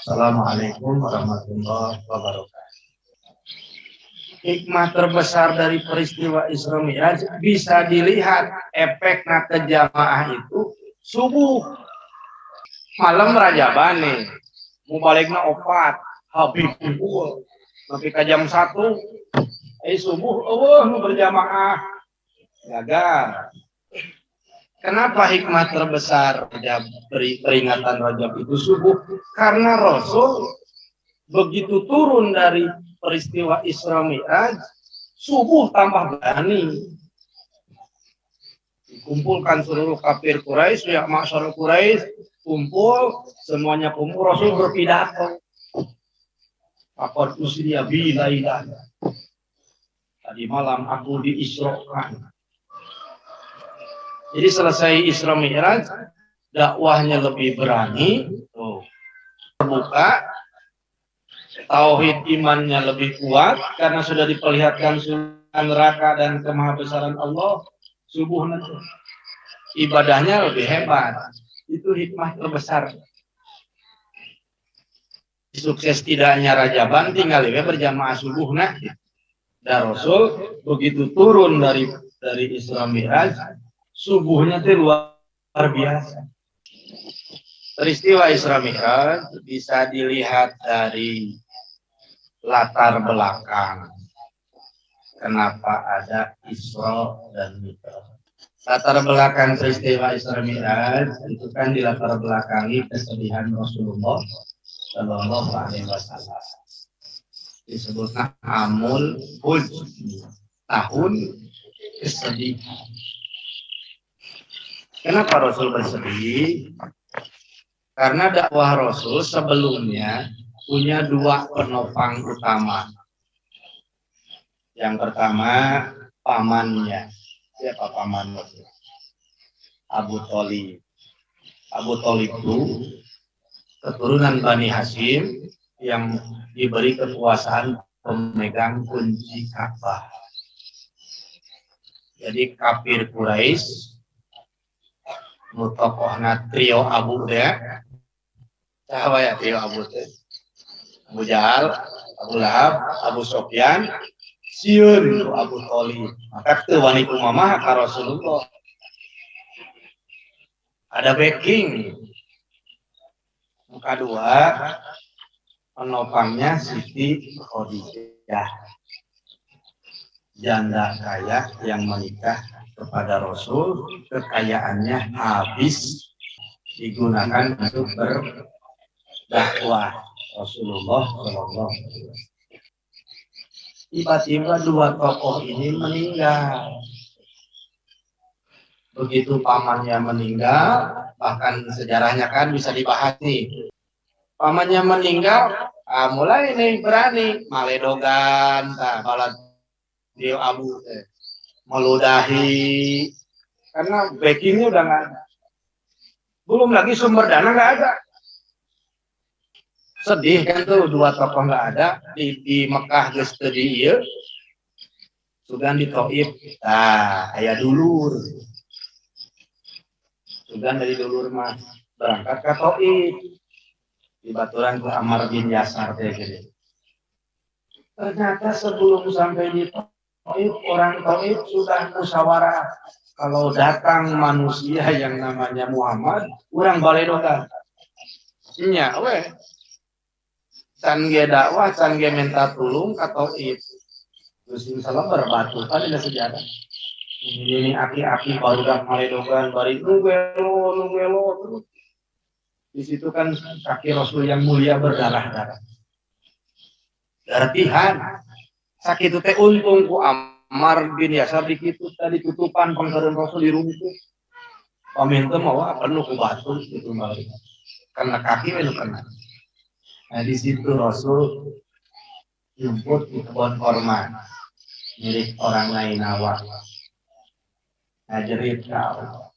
Assalamualaikum warahmatullahi wabarakatuh. Hikmah terbesar dari peristiwa Isra Mi'raj bisa dilihat efek ke jamaah itu subuh malam rajabane mubalikna opat habib kumpul sampai ke jam 1 subuh berjamaah gagal. Kenapa hikmah terbesar peringatan Rajab itu subuh? Karena Rasul begitu turun dari peristiwa Isra Mi'raj, subuh tambah berani. Dikumpulkan seluruh kafir Quraisy, ya masyarakat Quraisy, kumpul, semuanya kumpul, Rasul berpidato. Faqad usriya bi lailan. Tadi malam aku diisrokan. Jadi selesai Isra Mi'raj, dakwahnya lebih berani, terbuka, tauhid imannya lebih kuat karena sudah diperlihatkan surga neraka dan kemahabesaran Allah. Subuh nanti ibadahnya lebih hebat. Itu hikmah terbesar. Sukses tidaknya Rajaban tinggal berjamaah subuh dan Rasul begitu turun dari Isra Mi'raj, subuhnya itu luar biasa. Peristiwa Isra Mi'raj bisa dilihat dari latar belakang. Kenapa ada Isra dan Mi'raj? Latar belakang peristiwa Isra Mi'raj itu kan dilatar belakangi kesedihan Rasulullah Shallallahu Alaihi Wasallam. Disebutnya Amul Huzn, tahun kesedihan. Kenapa Rasul bersedih? Karena dakwah Rasul sebelumnya punya dua penopang utama. Yang pertama pamannya. Siapa paman Rasul? Abu Thalib. Abu Thalib itu keturunan Bani Hashim yang diberi kekuasaan pemegang kunci Ka'bah. Jadi kafir Quraisy mutokohna trio Abu ya. Siapa ya trio Abu teh? Abu Jahal, Abu Lahab, Abu Sufyan, sieun Abu Thalib. Maka teu wani kumaha ka Rasulullah. Ada backing. Yang kedua, penopangnya Siti Khadijah. Janda kaya yang menikah kepada Rasul, kekayaannya habis digunakan untuk berdakwah Rasulullah Shallallahu Alaihi Wasallam. Tiba-tiba dua tokoh ini meninggal. Begitu pamannya meninggal, bahkan sejarahnya kan bisa dibahas nih. Pamannya meninggal, mulai nih berani maledogan, balad dia Abu meludahi, karena backingnya udah nggak ada. Belum lagi sumber dana nggak ada. Sedih kan tuh dua tokoh nggak ada di Mekah geus teu di ieu. Sugan di Thaif. Aya dulur. Sugan dari dulur mah berangkat ke Thaif. Di baturan ku Ammar bin Yasar teh gini. Ternyata sebelum sampai di Thaif, orang Thaif sudah musyawarah. Kalau datang manusia yang namanya Muhammad, urang baledogan. Nya we. Can ge dakwah, can ge minta tulung ka Thaif. Terus insyaallah berbatu kan ada sejarah. Ini aki-aki barudak maledogan bari nugelo terus. Di situ kan kaki Rasul yang mulia berdarah-darah. Dartihan. Sakit teh untung ku Ammar bin Yasar dikitu tadi tutupan pangkareun Rasul dirungkut. Paminten mah penuh ku batu gitu balik. Karena kaki we kena. Nah di situ Rasul jemput di kebun korma milik orang Nainawa. Nah jerit kau.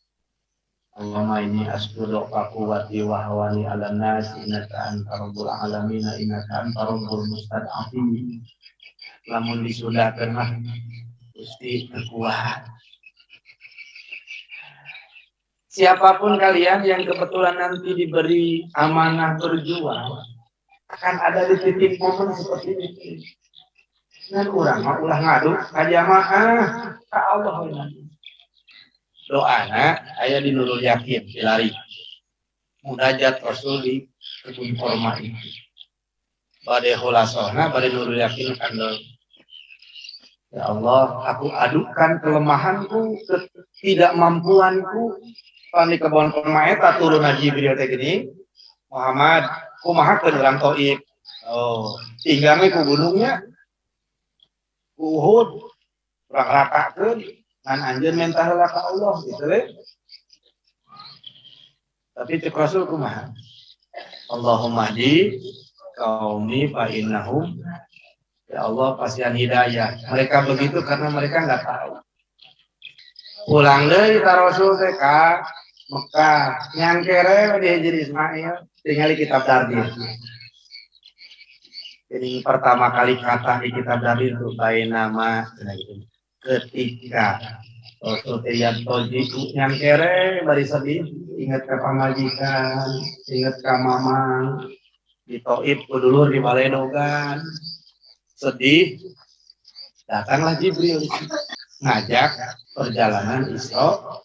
Allahumma inni as'aluka quwwati wa hawani 'alan nas innaka antar rabbul alamin innaka antar rabbul mustad'afin. Lamun disudakeun mah Gusti kuat. Siapapun kalian yang kebetulan nanti diberi amanah berjuang, akan ada di titik momen seperti ini. Dan orang mah ulah ngadu ka jamaah ka Allah we. Doana aya di Nurul Yakin dilari. Munajat Rasul di kebun kurma itu. Bade hulasona bade Nurul Yakin kandel. Ya Allah, aku adukan kelemahanku, ketidakmampuanku. Pani kebun kurma eta turun Jibril teh gini. Muhammad, kumaha keun urang Thaif. Oh, tinggalnya ku gunungnya. Uhud, urang ratakeun ngan anjeun mentah heula ka Allah gitu we. Tapi cek Rasul kumaha? Allahumma di qaumi fa innahum, ya Allah pasian hidayah. Mereka begitu karena mereka enggak tahu. Pulang deui ka Rasul teh ka Mekah, nyangkere di Hijri Ismail, tinggal kitab Dardir. Jadi pertama kali kata di kitab Dardir itu bayi nama ketika Rasul lihat toji yang kere bari sedih, ingat ke pamajikan, ingat ke mamang di Thaif kudulur di Baledogan, sedih. Datanglah Jibril ngajak perjalanan Isra.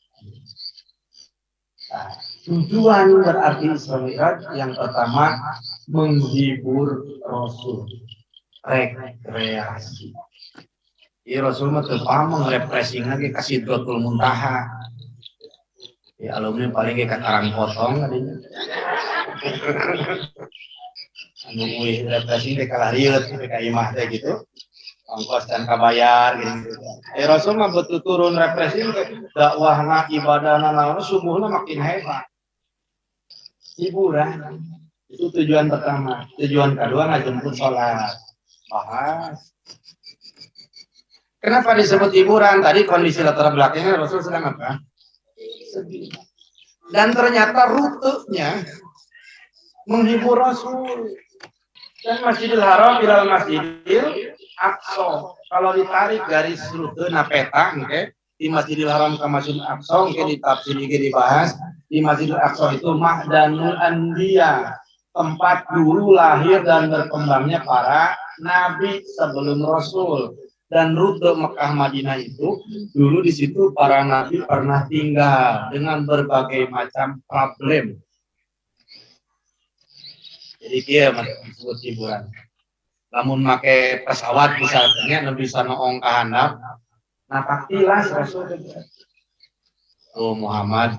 Nah, tujuan berarti Isra Mi'raj yang pertama menghibur Rasul, rekreasi. Iya Rasul mah teu pamong refreshing lagi ka Sidratul Muntaha. Ya alumni paling ge ka Karang Potong adinya. Anu euy refreshing teh kalah rieut ka imah teh gitu. Ongkos dan kabayar gitu. Rasul mah betul turun refreshing dakwahna ibadahna naon sungguhna makin hebat. Hiburan. Itu tujuan pertama. Tujuan kedua ngajemput sholat. Bahas. Kenapa disebut hiburan? Tadi kondisi latar belakangnya Rasul sedang apa? Sedih. Dan ternyata rutenya menghibur Rasul. Dan Masjidil Haram ilal Masjidil Aqsa. Kalau ditarik garis rute peta, okay? Di Masjidil Haram ke Masjidil Aqsa, okay, di tafsir ini dibahas. Di Masjidil Aqsa itu Mahdanul Anbiya, tempat dulu lahir dan berkembangnya para nabi sebelum Rasul. Dan rute Mekah Madinah itu dulu di situ para nabi pernah tinggal dengan berbagai macam problem. Jadi dia disebut hiburan. Namun pakai pesawat misalnya nabi bisa noong ke handap, napak tilas Rasul. Oh Muhammad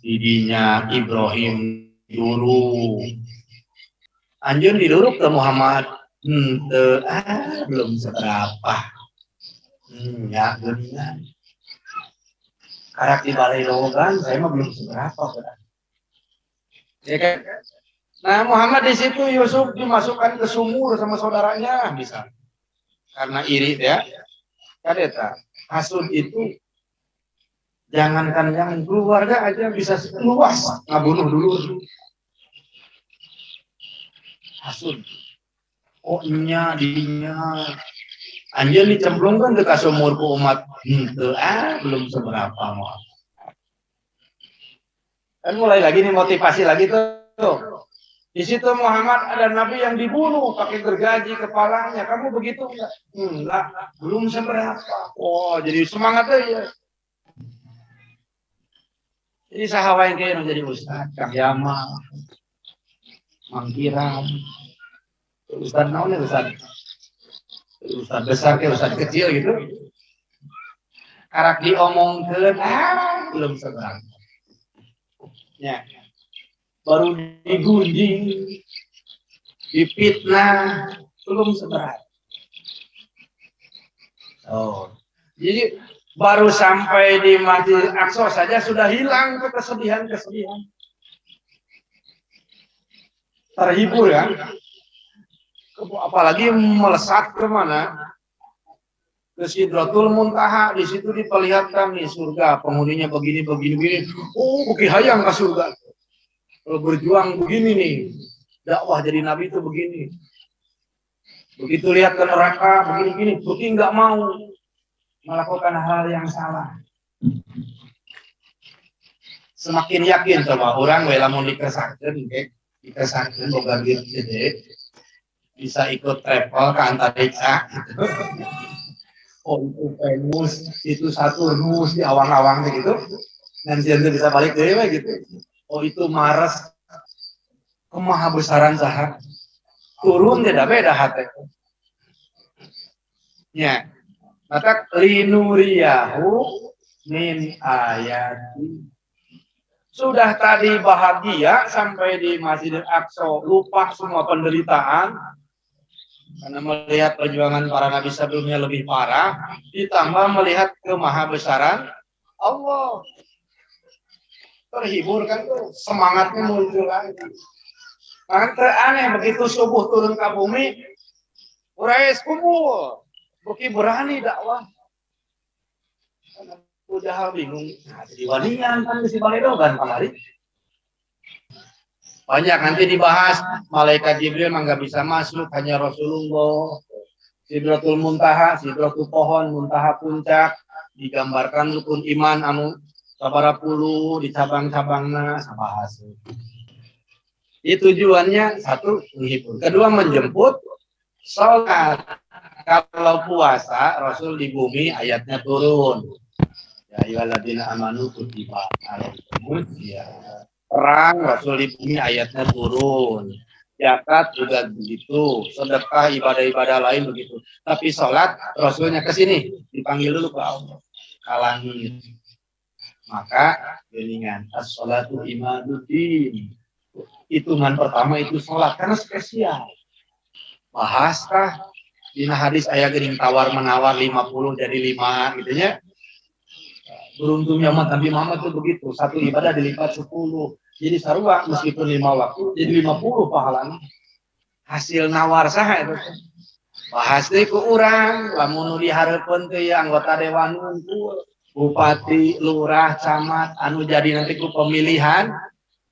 didinya Ibrahim dulu. Anjun diduruk ke Muhammad, belum seberapa. Ya geningan. Karak di Baledogan saya mah belum seberapa. Ya kan? Nah Muhammad di situ Yusuf dimasukkan ke sumur sama saudaranya bisa. Karena iri ya. Kadeta hasud itu jangankan yang keluarga aja bisa luas ngabunuh dulu. Hasud. Oh nya dinya anjeun dicemplungkan ke sumur ku umat belum seberapa mau. Kan mulai lagi nih motivasi lagi tuh. Di situ Muhammad ada nabi yang dibunuh pakai gergaji kepalanya. Kamu begitu enggak? Enggak, belum seberapa. Oh, jadi semangat aja. Jadi sahawa yang kayak menjadi ustaz, Kang Yamal, Mang Kiram, ustaz naon ya ustaz? Ustaz besar ke ustaz kecil gitu. Karak diomongkeun belum seberapa. Ya. Baru digunjing, dipitnah, belum seberapa. Oh, jadi baru sampai di Masjid Aqsa saja sudah hilang kesedihan-kesedihan. Terhibur ya. Apalagi melesat ke mana? Ke Sidratul Muntaha, di situ diperlihatkan nih surga, penghuninya begini. Oh, bukit hayang ke surga. Kalau berjuang begini nih, dakwah jadi nabi itu begini. Begitu lihat ke neraka begini, Bukti nggak mau melakukan hal yang salah. Semakin yakin sama orang, lamun dikesakeun, dikesakeun boga gede, bisa ikut travel ke antariksa. Oh itu Venus, itu Saturnus di awang-awang gitu. Dan dia bisa balik dewe gitu. Oh itu Mars, kemahabesaran saha. Turun tidak beda hati. Ya, maka linuriyahu min ayati. Sudah tadi bahagia sampai di Masjidil Aqsa, lupa semua penderitaan karena melihat perjuangan para nabi sebelumnya lebih parah, ditambah melihat kemahabesaran Allah. Terhibur kan tuh, semangatnya muncul lagi. Kan aneh begitu subuh turun ke bumi, Quraisy kumpul, bukti berani dakwah. Udah hal bingung, nah, jadi walian kan mesti baledogan kemarin. Banyak nanti dibahas, malaikat Jibril mah nggak bisa masuk, hanya Rasulullah. Sidratul Muntaha, Sidratul Pohon, Muntaha Puncak, digambarkan rukun iman anu sabara puluh di cabang-cabangna sabahas. Itu tujuannya satu menghibur, kedua menjemput sholat. Kalau puasa Rasul di bumi ayatnya turun. Ya ayyuhalladzina amanu kutiba alaikumus ya. Perang Rasul di bumi ayatnya turun. Zakat juga begitu, sedekah ibadah-ibadah lain begitu. Tapi sholat Rasulnya ke sini dipanggil dulu ke Allah. Kalangi. Maka geningan as-sholatu imaduddin. Hitungan pertama itu sholat karena spesial. Bahaskah dina hadis ayat gering tawar menawar 50 jadi 5 gitu ya. Beruntungnya umat Nabi Muhammad itu begitu, satu ibadah dilipat 10. Jadi sarua meskipun 5 waktu jadi 50 pahalanya. Hasil nawar saha itu. Bahas deui ku urang, lamun nu dihareupeun teh anggota dewan ngumpul, bupati, lurah, camat anu jadi nanti ku pemilihan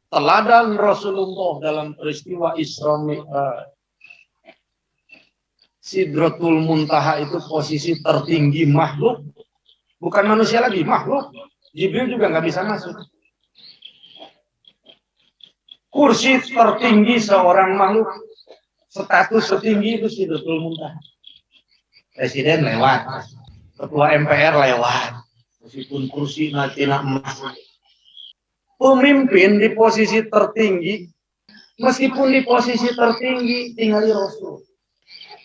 teladan Rasulullah dalam peristiwa Isra Mi'raj. Sidratul Muntaha itu posisi tertinggi makhluk. Bukan manusia lagi, makhluk. Jibril juga nggak bisa masuk. Kursi tertinggi seorang makhluk. Status setinggi itu Sidratul Muntaha. Presiden lewat. Ketua MPR lewat. Meskipun kursi natina emas. Pemimpin di posisi tertinggi. Meskipun di posisi tertinggi tinggali Rasul.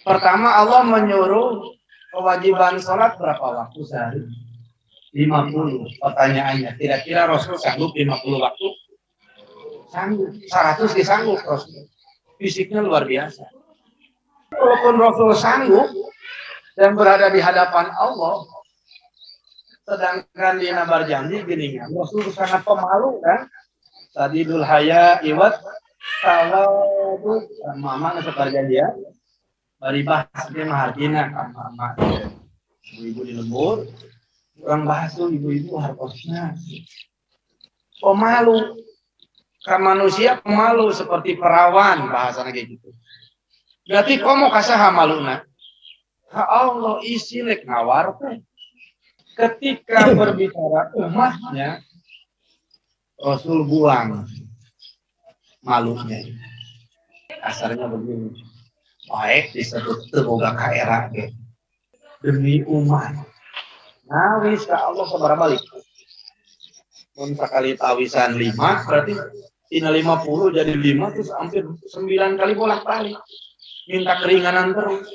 Pertama Allah menyuruh kewajiban sholat berapa waktu sehari? 50. Pertanyaannya, kira-kira Rasul sanggup 50 waktu? Sanggup. 100 disanggup Rasul. Fisiknya luar biasa. Walaupun Rasul sanggup dan berada di hadapan Allah, sedangkan di nabar janji gini, Rasul sangat pemalu kan? Sadidul haya iwat kalau mama nggak perjanjian, bari bahas dia mahargina kan mama. Ibu-ibu di lembur, orang bahas tuh ibu-ibu harusnya pemalu. Kan manusia pemalu seperti perawan bahasanya kayak gitu. Berarti komo kasaha maluna? Ha Allah isi lek nawar teh. Ketika berbicara umatnya, Rasul buang malunya. Asarnya begini. Baik disebut teboga kaera demi umat. Nawis ka Allah sabar balik. Mun sakali tawisan 5 berarti tina 50 jadi 5 terus hampir 9 kali bolak-balik. Minta keringanan terus.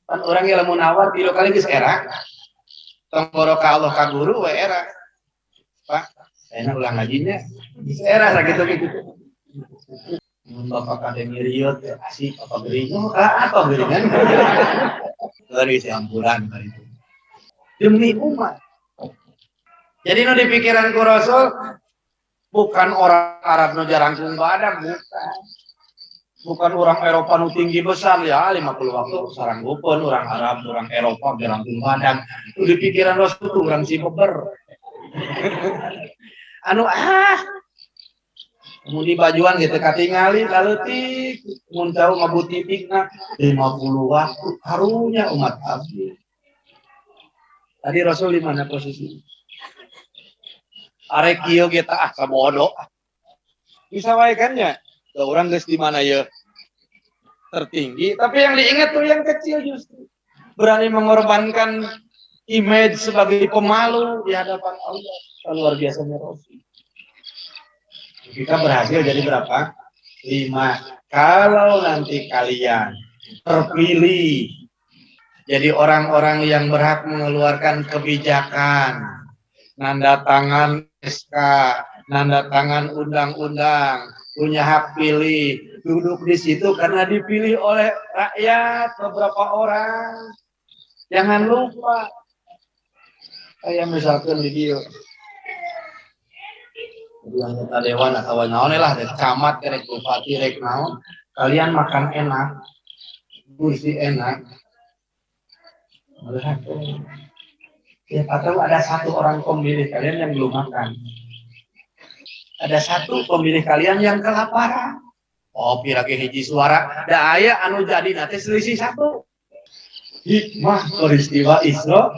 Kan orang yang lamun nawar 3 kali geus era. Tenggoroka Allah ka guru we era. Pak, enak ulang ngajinya. Geus era sakitu-kitu. Mun Bapak Akademi Riot asik apa geuring. Oh, apa geuringan? Dari sampuran kali itu. Demi umat. Jadi nu di pikiran ku Rasul bukan orang Arab nu jarangkung badak, bukan. Bukan orang Eropa nu tinggi besar ya 50 waktu saranggupeun orang Arab, orang Eropa jarangkung badak. Itu di pikiran Rasul tuh orang si beber. Anu mun di bajuan gitu katingali kaleutik mun jauh ngabutipikna 50 waktu harunya umat abdi. Tadi Rasul di mana posisi? Arek kieu ge tah sabodo. Bisa wae kan nya? Teu urang geus di mana ye? tertinggi, tapi yang diingat tuh yang kecil justru. Berani mengorbankan image sebagai pemalu di hadapan Allah. Luar biasanya Rasul. Kita berhasil jadi berapa? 5. Kalau nanti kalian terpilih jadi orang-orang yang berhak mengeluarkan kebijakan, nanda tangan SK, nanda tangan undang-undang, punya hak pilih, duduk di situ karena dipilih oleh rakyat beberapa orang. Jangan lupa, kayak misalkan di dia, anggota dewan atau naon lah, camat, rek bupati, rek naon, kalian makan enak, kursi enak, siapa tahu ada satu orang pemilih kalian yang belum makan. Ada satu pemilih kalian yang kelaparan. Oh, pirake hiji suara. Da aya anu jadi nanti selisih 1. Hikmah peristiwa Isra,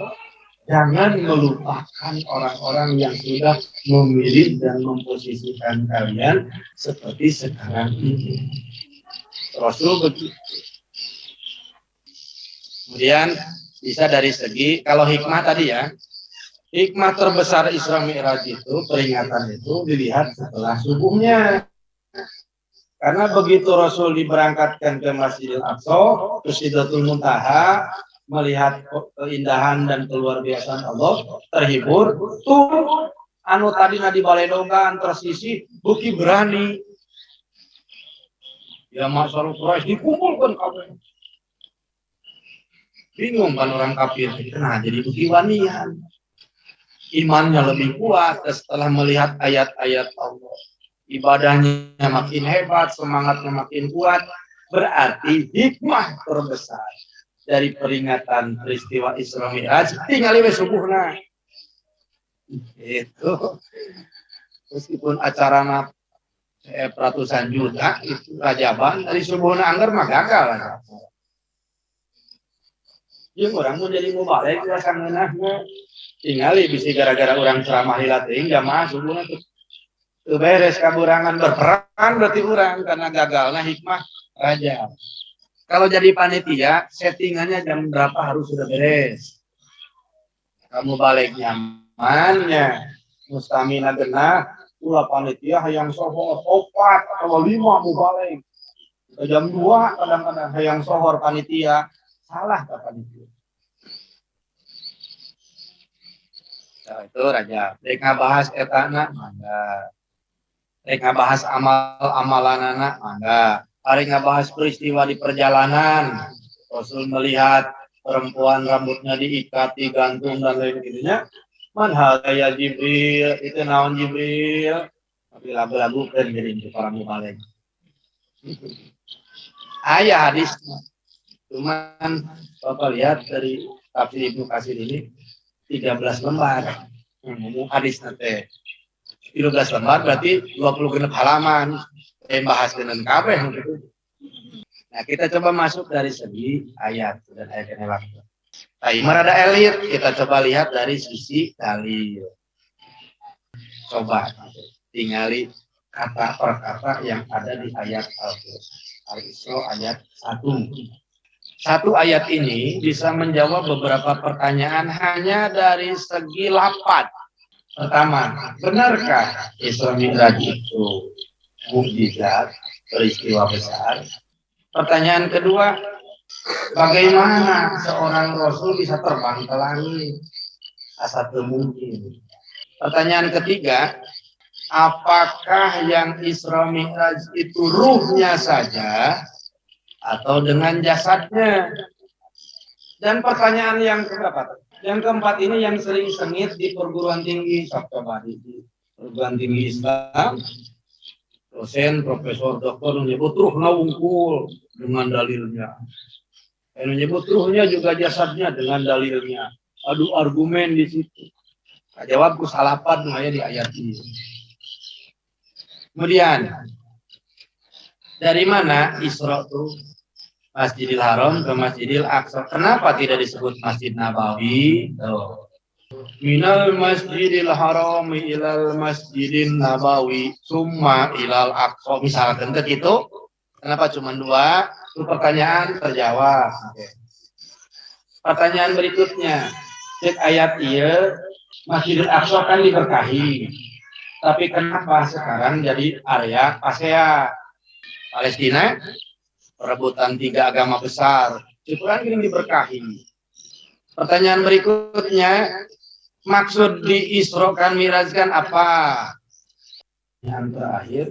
jangan melupakan orang-orang yang sudah memilih dan memposisikan kalian seperti sekarang ini. Rasul begitu. Kemudian bisa dari segi, kalau hikmah tadi ya, hikmah terbesar Isra Mi'raj itu, peringatan itu dilihat setelah subuhnya. Karena begitu Rasul diberangkatkan ke Masjidil Aqsa, ke Sidratul Muntaha, melihat keindahan dan keluar biasaan Allah, terhibur, tuh anu tadina di baledogan tersisi, buki berani. Ya masyarakat Quraisy dikumpulkan kabeh. Bingung kan orang kafir, nah jadi buki wanian. Imannya lebih kuat setelah melihat ayat-ayat Allah. Ibadahnya makin hebat, semangatnya makin kuat. Berarti hikmah terbesar dari peringatan peristiwa Isra Mi'raj tinggal we subuhna. Itu meskipun acarana ratusan juta itu rajaban dari subuhna anggar mah gagal lah. Jeung urang mun jadi mubalek rasangeunahna tingali bisi gara-gara orang ceramah lila teuing jamaah subuhna tuh beres kaburangan berperan berarti urang karena gagalnya hikmah raja. Kalau jadi panitia settingannya jam berapa harus sudah beres. Kamu balik nyamannya mustamina genah ulah panitia hayang sohor 4 atau 5 mau balik. Jam 2 kadang-kadang hayang sohor panitia salah ke panitia. Nah, itu raja. Dek ngabahas etana mangga. Dek ngabahas amal-amalanana mangga. Hari ngabahas peristiwa di perjalanan. Rasul melihat perempuan rambutnya diikat, digantung dan lain sebagainya. Man ya Jibril, itu naon Jibril. Tapi lagu-lagu kan jadi untuk orang mubalik. Ayah hadis. Cuman Bapak lihat dari tafsir Ibnu Katsir ini 13 lembar. Hadis nanti 13 lembar berarti 20 genep halaman. Yang bahas dengan kabeh gitu. Nah, kita coba masuk dari segi ayat dan ayatnya waktu. Timer ada elit, kita coba lihat dari sisi dalil. Coba tinggali kata per kata yang ada di ayat Al-Isra ayat 1. Satu ayat ini bisa menjawab beberapa pertanyaan hanya dari segi lafaz. Pertama, benarkah Isra Mi'raj itu mukjizat, peristiwa besar? Pertanyaan kedua, bagaimana seorang Rasul bisa terbang ke langit? Asa teu mungkin. Pertanyaan ketiga, apakah yang Isra Mi'raj itu ruhnya saja atau dengan jasadnya? Dan pertanyaan yang keberapa? Yang keempat ini yang sering sengit di perguruan tinggi, coba di perguruan tinggi Islam, dosen, profesor, doktor menyebut ruhnya wungkul dengan dalilnya. Menyebut ruhnya juga jasadnya dengan dalilnya. Adu argumen di situ. Nah, jawabku salapan di ayat ini. Kemudian dari mana Isra itu Masjidil Haram ke Masjidil Aqsa? Kenapa tidak disebut Masjid Nabawi? Minal Masjidil Haram ilal Masjidin Nabawi summa ilal Aqsa. Misalkan begitu, Kenapa cuma 2? Itu pertanyaan terjawab. Oke. Pertanyaan berikutnya, cek ayat iya, Masjidil Aqsa kan diberkahi. Tapi kenapa sekarang jadi area ASEA? Palestina, perebutan 3 agama besar. Syukuran gini diberkahi. Pertanyaan berikutnya, maksud diisrokan mirajkan apa? Yang terakhir,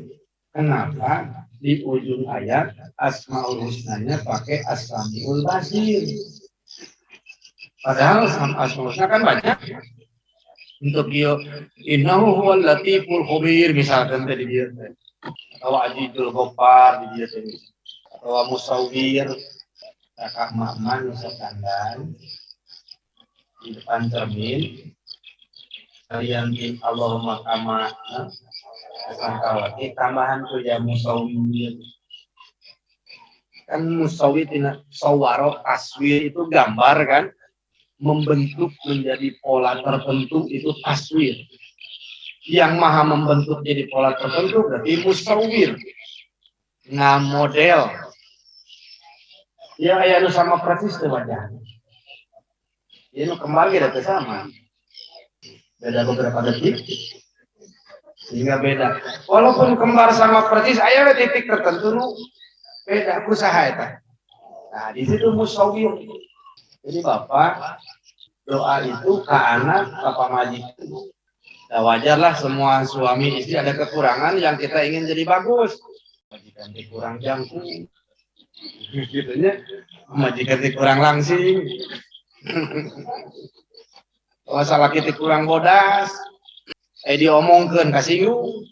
kenapa di ujung ayat Asmaul Husnanya pakai As-Samiul Basir? Padahal Asmaul Husna kan banyak. Untuk dia, innahu huwal latiful khabir misalkan tadi dia. Atau Ajidul Ghaffar di dia tadi. Atau Musawwir, Kakak Makman Nusakandan di depan cermin. Kalian di Allahumma kama sangkawati tambahan tuh ya Musawwir. Kan Musawwir sawaro taswir itu gambar kan, membentuk menjadi pola tertentu itu taswir. Yang maha membentuk jadi pola tertentu berarti Musawwir. Model. Ya ayah sama persis tuh wajahnya. Ini kembali data sama. Beda beberapa detik. Sehingga beda. Walaupun kembar sama persis, ayah titik tertentu beda usaha itu. Nah, di situ Musawwir. Jadi Bapak doa itu ke anak, Bapak majikan. Nah, wajarlah semua suami istri ada kekurangan yang kita ingin jadi bagus. Majikan kurang jangkung. Gitunya, majikan kurang langsing. Kalau salah kita kurang bodas. Diomongkan kasih lu.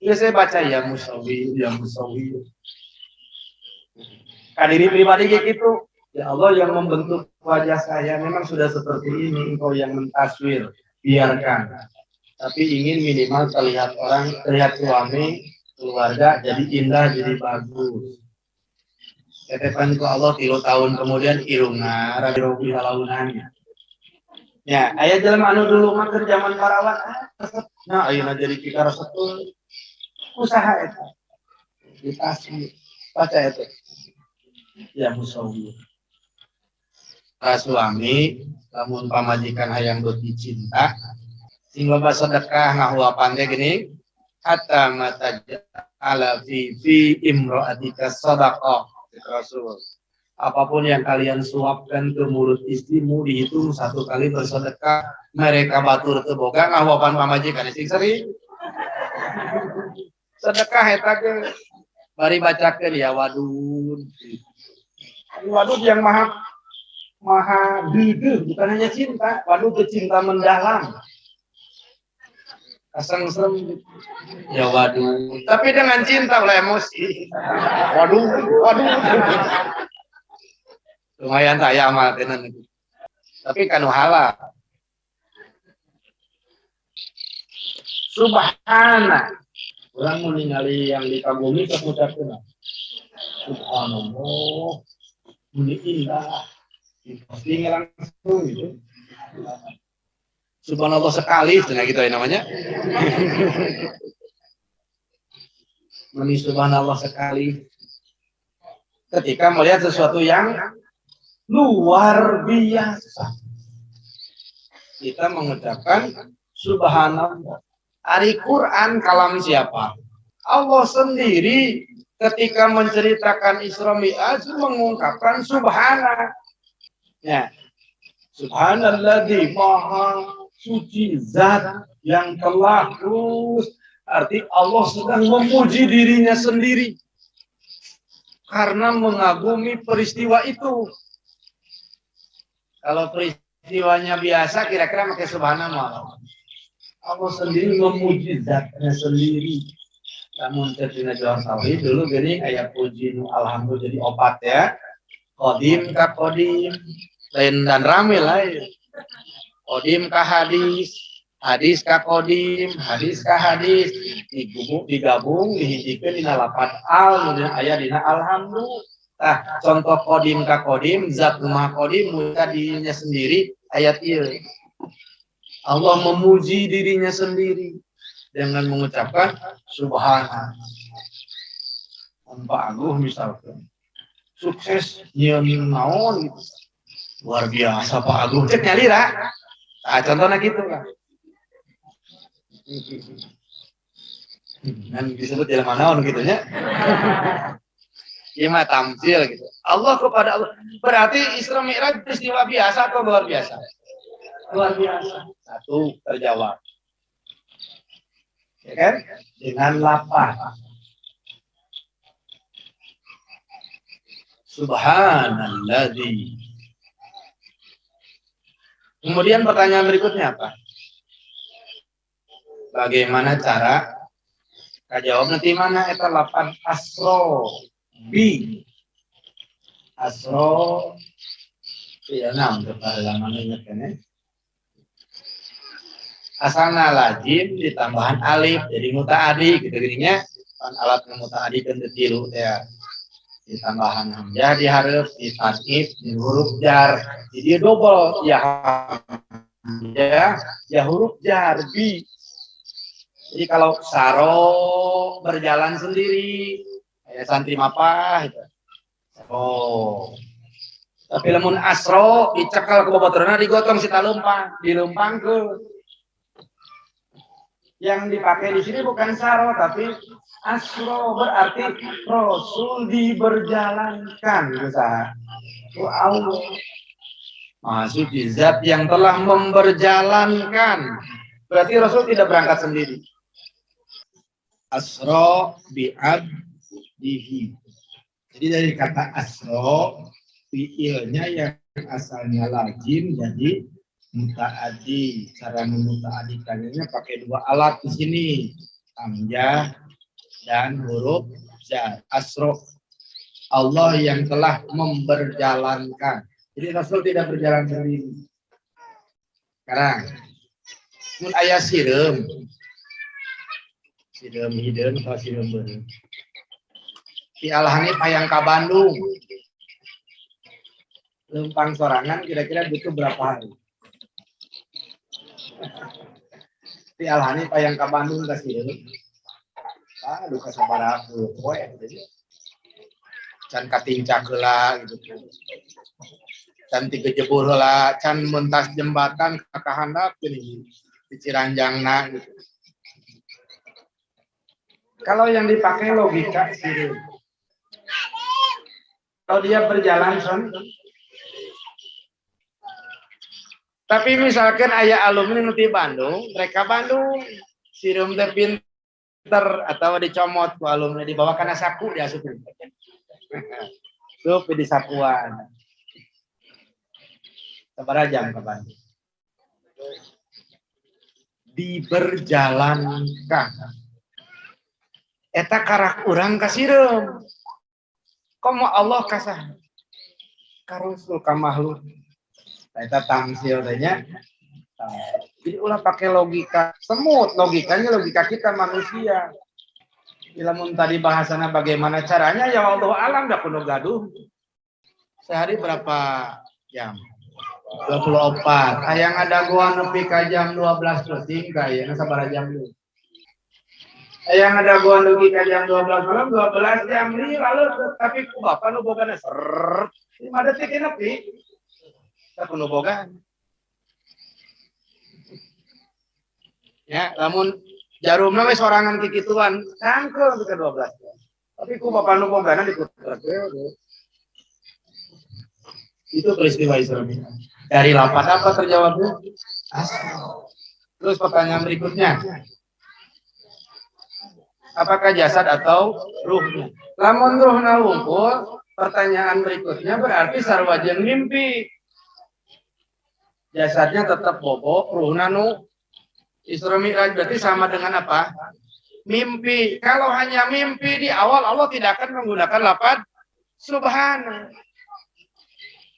Ya saya baca ya Musawwir, ya Musawwir. Kadiri pribadi kayak gitu. Ya Allah yang membentuk wajah saya memang sudah seperti ini, engkau yang mentaswir, biarkan. Tapi ingin minimal terlihat orang, terlihat suami, keluarga jadi indah, jadi bagus. Ketepan ku Allah 3 tahun kemudian irungna rabirobi halaunannya. Ya, ayah jalan anu dulu mah ke zaman parawan. Nah, ayeuna jadi kita resetul usaha eta. Ditaswir. Baca itu. Ya Musawwir. Suami, lamun pamajikan hayang beuti cinta, sing loba sedekah ngahuapan teh gini, hatta matajala fi imra'atika shadaqah. Rasul. Apapun yang kalian suapkan ke mulut istrimu dihitung 1 kali bersedekah, mereka batur teu boga ngahuapan pamajikan sing sering. Sedekah eta ge bari bacakeun ya wadud. Wadud yang maha duduk, bukan hanya cinta, wadud itu cinta mendalam. Aseng-aseng ya waduh, tapi dengan cinta oleh emosi. Waduh. Lumayan saya amal tenan itu. Tapi kan wahala. Subhana. Orang mau ningali yang dikagumi kemudian subhanallah. Ini indah. Posting langsung gitu. Subhanallah sekali, nah gitu ya namanya. Meni subhanallah sekali. Ketika melihat sesuatu yang luar biasa, kita mengucapkan subhanallah. Ari Quran kalam siapa? Allah sendiri ketika menceritakan Isra Mi'raj mengungkapkan subhana. Ya. Subhanalladzi maha suci zat yang telah terus, arti Allah sedang memuji dirinya sendiri karena mengagumi peristiwa itu. Kalau peristiwanya biasa kira-kira pakai subhanallah. Allah sendiri memuji zatnya sendiri. Namun ketika jual tauhid dulu gini ayat puji alhamdulillah jadi obat ya. Qadim ka qadim, lain dan rame lain. Qadim ka hadis, hadis ka qadim, hadis ka hadis, digabung dihijikeun dina lafaz al dina aya dina alhamdulillah. Nah, contoh qadim ka qadim, zat maha qadim muja dirinya sendiri ayat ieu. Allah memuji dirinya sendiri dengan mengucapkan subhanallah. Pak Agung misalkan sukses nyeun naon gitu. Luar biasa Pak Agung cek nyalira. Nah, contohnya gitu kan. Kan disebut jalan naon gitu nya. Iya tampil gitu. Allah kepada Allah. Berarti Isra Mi'raj peristiwa biasa atau luar biasa? Luar biasa. Satu terjawab. Ya kan? Dengan lapar. Subhanalladzi. Kemudian pertanyaan berikutnya apa? Bagaimana cara jawab nanti mana eta lapan asro bi asro ya untuk halaman ingat kan ya. Asalna lazim ditambahan alif jadi mutaadi gitu gininya kan alat mutaadi kan detilu ya ditambahan hamzah dihareup ditasif di huruf jar jadi double ya huruf jar bi. Jadi kalau saro berjalan sendiri kayak santri mapah gitu. Oh. Tapi lamun asro dicekal ke bobotorna digotong si talempang, dilempang ke. Yang dipakai di sini bukan saro tapi asro berarti Rasul diberjalankan usaha. Allah. Maksud zat yang telah memberjalankan. Berarti Rasul tidak berangkat sendiri. Asro bi'abdihi. Jadi dari kata asro fi'ilnya yang asalnya lazim jadi mutaaddi. Cara memutaadikannya pakai dua alat di sini, hamzah dan huruf jar. Asro Allah yang telah memberjalankan. Jadi Rasul tidak berjalan sendiri. Sekarang mun aya sireum hideun atau sireum beureum. Di alahani payang ka Bandung. Lempang sorangan kira-kira butuh berapa hari? Di alahani payang ka Bandung ka sireum. Aduh kasabaraha poe can katincak heula gitu. Can digejebur heula, can mentas jembatan ka kahandap geuning di Ciranjangna gitu. Kalau yang dipakai logika sireum. Kalau dia berjalan tapi misalkan aya alumni nanti Bandung, mereka Bandung, sireum teh pinter atau dicomot ku alumni dibawa kana saku diasupin. Tuh di sakuan. Sabaraha jam ke Bandung? Diberjalankan. Eta karak urang ka sireum. Komo Allah kasah ka Rasul ka makhluk. Eta tamsil teh nya. Jadi ulah pakai logika semut, logikanya logika kita manusia. Ilamun tadi bahasana bagaimana caranya ya Allah alam dah kudu gaduh. Sehari berapa jam? 24. Hayang ada gua nepi ka jam 12 penting kayana sabaraha jam dulu. Yang ada gua nepi ka jam 12 malam 12 jam ni lalu tapi ku bapak nu bogana 5 detik nepi. Tak kudu boga. Ya, lamun jarumna we sorangan kikituan cangkel ke 12 jam. Tapi ku bapak nu bogana diputer. Itu peristiwa Isra Mi'raj. Dari lapan apa terjawabnya? Terus pertanyaan berikutnya. Apakah jasad atau ruhnya? Lamun ruhna lumpur, pertanyaan berikutnya berarti sarwajan mimpi. Jasadnya tetap bobo, ruhna nu Isra Mi'raj berarti sama dengan apa? Mimpi. Kalau hanya mimpi di awal Allah tidak akan menggunakan lafaz subhana.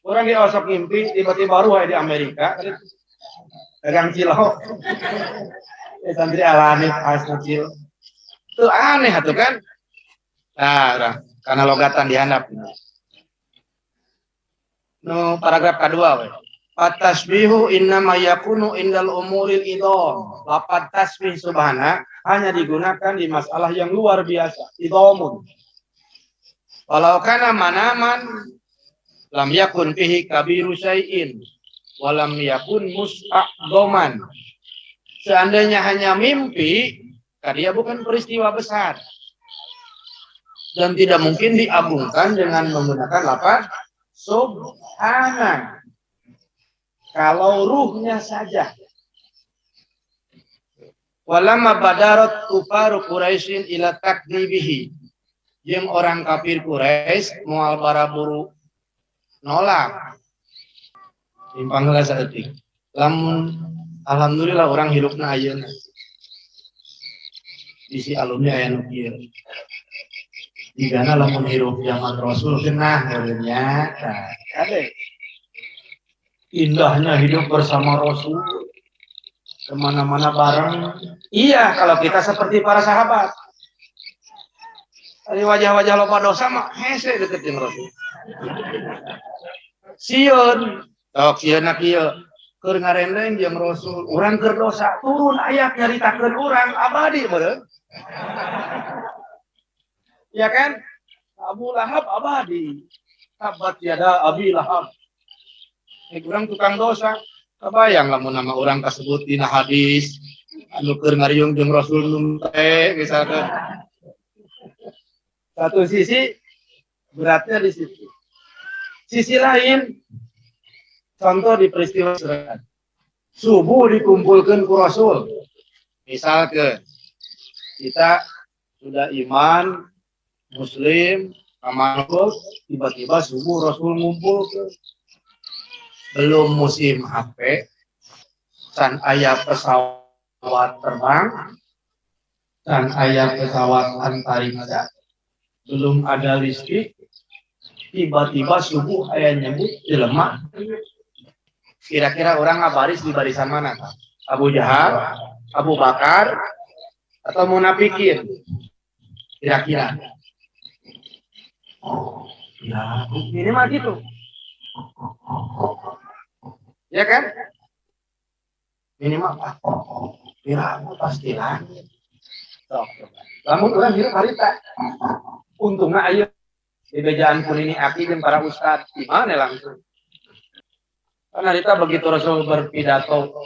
Orang di osok mimpi tiba-tiba baru di Amerika, dagang cilok. Santri alani pas kecil. Itu aneh atuh kan? Nah, karena logatan dihandap. No, paragraf kedua we. At-tasbihu innama yakunu indal umuril idham. Lafaz tasbih subhana hanya digunakan di masalah yang luar biasa, idhamun. Walau kana manaman lam yakun fihi kabiru syai'in walam yakun mus'aqdoman. Seandainya hanya mimpi, dia bukan peristiwa besar. Dan tidak mungkin diagungkan dengan menggunakan lafaz subhana. Kalau ruhnya saja. Walamma badarat kufaru Quraisyin ila takdibihi. Yang orang kafir Quraisy moal baraburu nolak. Timpanglah saeutik. Lamun alhamdulillah orang hirupna ayeuna. Isi alumni aya nu kieu. Digana lamun hirup zaman Rasul cenah hareunya. Ade. Indahnya hidup bersama Rasul. Kemana-mana bareng. Iya, kalau kita seperti para sahabat. Dari wajah-wajah loba dosa mah hese deket jeung Rasul. Sieun, tok sieun kieu keur ngarendeng jeung Rasul, urang keur dosa, turun ayat nyaritakeun urang abadi beureun. Ya kan? Abu Lahab abadi. Tabat yada Abi Lahab. Urang tukang dosa. Kebayang lamun nama orang tersebut dina hadis anu keur ngariung jeung Rasul numpe misalkan. Satu sisi beratnya di situ. Sisi lain contoh di peristiwa surat. Subuh dikumpulkan ku Rasul. Misalkan kita sudah iman muslim amanul tiba-tiba subuh Rasul ngumpul belum musim HP, can aya pesawat terbang, can aya pesawat antariksa, belum ada listrik, tiba-tiba subuh aya nyebut jelema. Kira-kira orang ngabaris di barisan mana? Abu Jahal, Abu Bakar, atau munafikin? Kira-kira. Oh, ya, ini mah gitu. Ya kan? Minimal piramu pasti langit. Lamun urang hirup harita. Untungna aya di bejaan kulini aki jeung para ustad di mana langsung. Kan harita begitu Rasul berpidato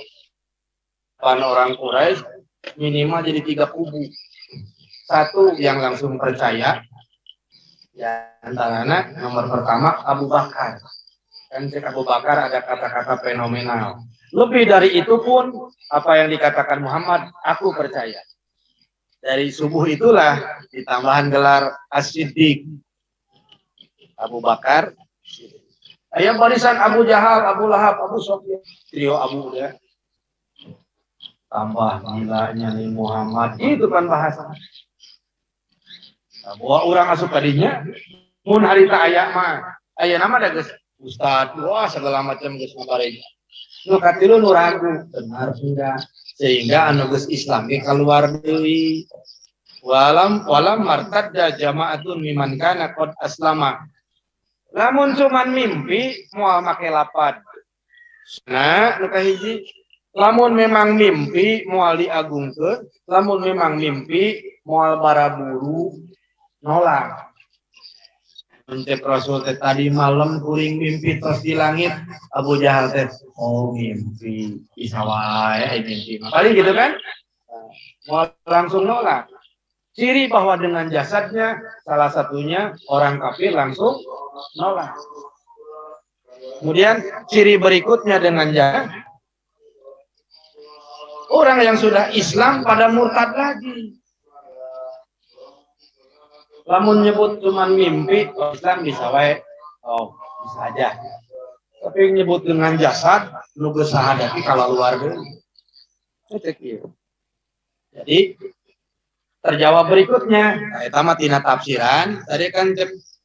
pan orang Quraisy minimal jadi 3 kubu. Satu yang langsung percaya. Ya antaranya nomor pertama Abu Bakar. Kan cek Abu Bakar ada kata-kata fenomenal. Lebih dari itu pun apa yang dikatakan Muhammad, aku percaya. Dari subuh itulah ditambahan gelar As-Siddiq. Abu Bakar. Ayam barisan Abu Jahal, Abu Lahab, Abu Sufyan. Trio Abu ya. Tambah gilanya nih Muhammad. Itu kan bahasa. Bahwa orang asup tadinya. Mun harita ayak mah. Ayak nama ada guys. Ustad, wah segala macam geus ngabarenya. Nu katilu nu ragu, benar enggak? Sehingga anu geus Islam ge kaluar deui. Walam martadda jama'atun miman kana qad aslama. Lamun cuman mimpi moal make lapad. Nah, nu kahiji, lamun memang mimpi moal diagungkeun, lamun memang mimpi moal baraburu nolak. Mencek Rasul tadi malam kuring mimpi tos di langit Abu Jahal teh oh mimpi bisa wae mimpi paling gitu kan mau langsung nolak. Ciri bahwa dengan jasadnya salah satunya orang kafir langsung nolak. Kemudian ciri berikutnya dengan jasad orang yang sudah Islam pada murtad lagi. Lamun nyebut cuman mimpi, Islam bisa wae. Oh, bisa aja. Tapi nyebut dengan jasad, nu geus sahadati kalau luar deui. Jadi terjawab berikutnya, eta mah tina tafsiran, tadi kan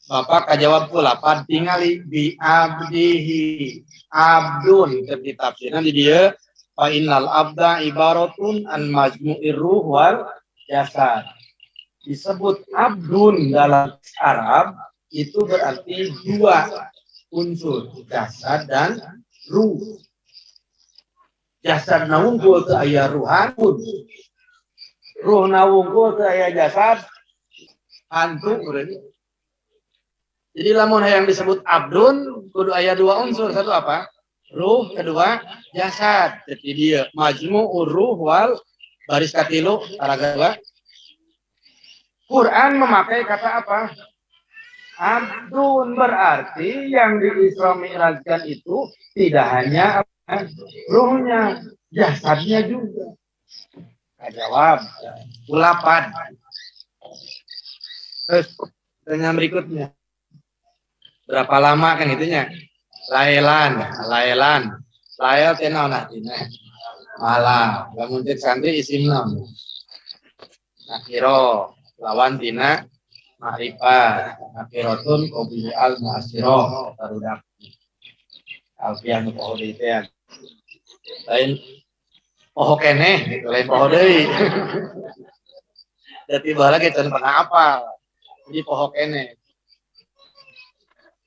Bapak kajawab ku lapad tingali bi abdihi. Abdun di tafsiran di dia fa innal abda ibaratun an majmu'ir ruh wal jasad. Disebut abdun dalam Arab itu berarti 2 unsur, jasad dan ruh. Jasad nawungkul teu aya ruhan, ruh nawungkul teu aya jasad, hantu berarti. Jadi lamun yang disebut abdun kudu aya dua unsur, satu apa? Ruh, kedua jasad. Jadi dia majmu'ur ruh wal baris katilu taraga. Quran memakai kata apa? Abdun, berarti yang di Isra Mi'rajkan itu tidak hanya ruhnya, jasadnya juga. Jawab, ulapan. Terus dengan berikutnya, berapa lama kan itunya? Laelan. Lael tenau nahdina. Malam. Lamun cek santri isim nam. Nakiro lawan tina ma'rifat. Nakirotun qobil al mu'asiro tarudak. Alfian poho deui teh. Lain poho keneh, lain poho deui. Jadi bahala ge can pernah apa. Jadi poho keneh.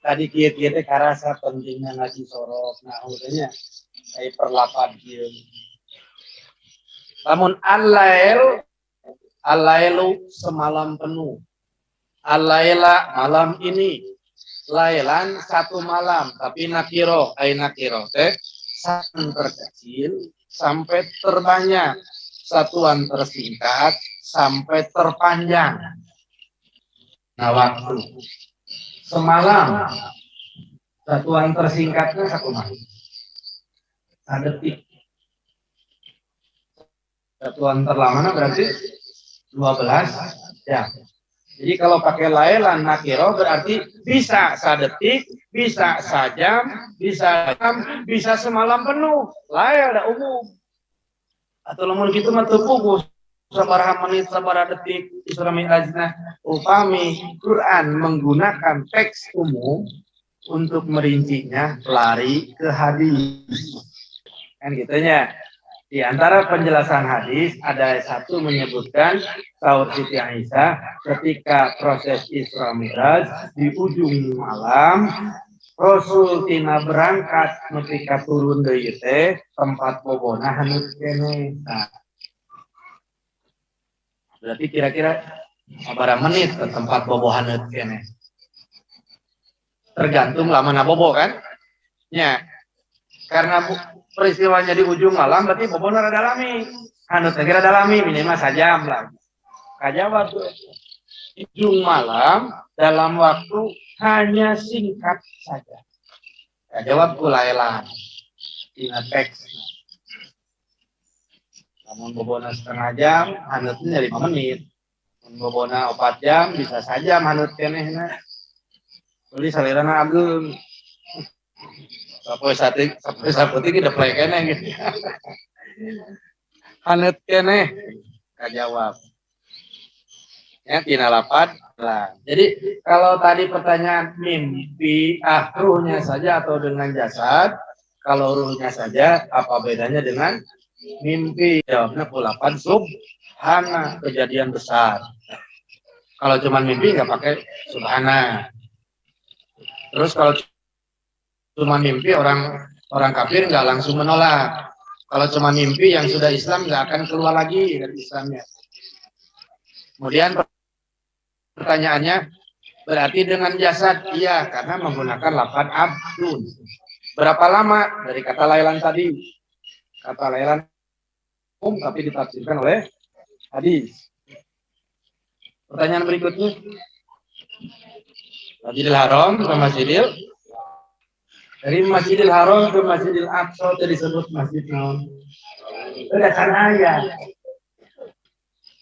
Tadi kieu-kieu teh karasa pentingna ngaji sorok nahu teh nya. Ai perlapan kieu. Lamun al-lailu semalam penuh. Al-laila malam ini. Lailan satu malam, tapi nakiro teh satuan terkecil sampai terbanyak, satuan tersingkat sampai terpanjang. Nah, waktu semalam satuan tersingkatnya 1 malam. Detik. Satuan terlamanya berarti 12 jam. Jadi kalau pakai lailan nakiro berarti bisa sadetik, bisa sajam, bisa semalam penuh. Lail ada umum. Atau lamun gitu mah teu puguh sabaraha menit, sabaraha detik Isra Mi'rajna. Upami Quran menggunakan teks umum untuk merincinya lari ke hadis. Kan gitunya. Di antara penjelasan hadis ada satu menyebutkan Saud Siti Aisyah ketika proses Isra Mi'raj di ujung malam Rasul tina berangkat ketika turun deui teh tempat bobona haneut keneh. Nah, berarti kira-kira sabaraha menit ke tempat bobo haneut keneh. Tergantung lamana bobo kan? Ya. Karena peristiwanya di ujung malam berarti bobona rada lami. Hanut negara dalami minimal sajam lah. Kajawab tuh. Ujung malam dalam waktu hanya singkat saja. Kajawab kulailan. Ingat teks. Namun bobona setengah jam, hanutnya 5 menit. Bobona 4 jam, bisa saja hanut kenehna. Tulis salirana Abdul. Sampai saputi kita play kene gitu. Hanet kene kajawab. Ya tina lapan lah. Jadi kalau tadi pertanyaan mimpi ruhnya saja atau dengan jasad, kalau ruhnya saja apa bedanya dengan mimpi? Jawabnya kulapan subhana, kejadian besar. Kalau cuma mimpi nggak pakai subhana. Terus kalau cuma mimpi orang kafir nggak langsung menolak. Kalau cuma mimpi yang sudah Islam nggak akan keluar lagi dari Islamnya. Kemudian pertanyaannya berarti dengan jasad iya karena menggunakan lafaz abdun. Berapa lama dari kata lailan tadi? Kata lailan umum tapi ditafsirkan oleh hadis. Pertanyaan berikutnya. Masjidil Haram ke Masjidil dari Masjidil Haram ke Masjidil Aqsa itu disebut Masjid naon? Ada kan ayat.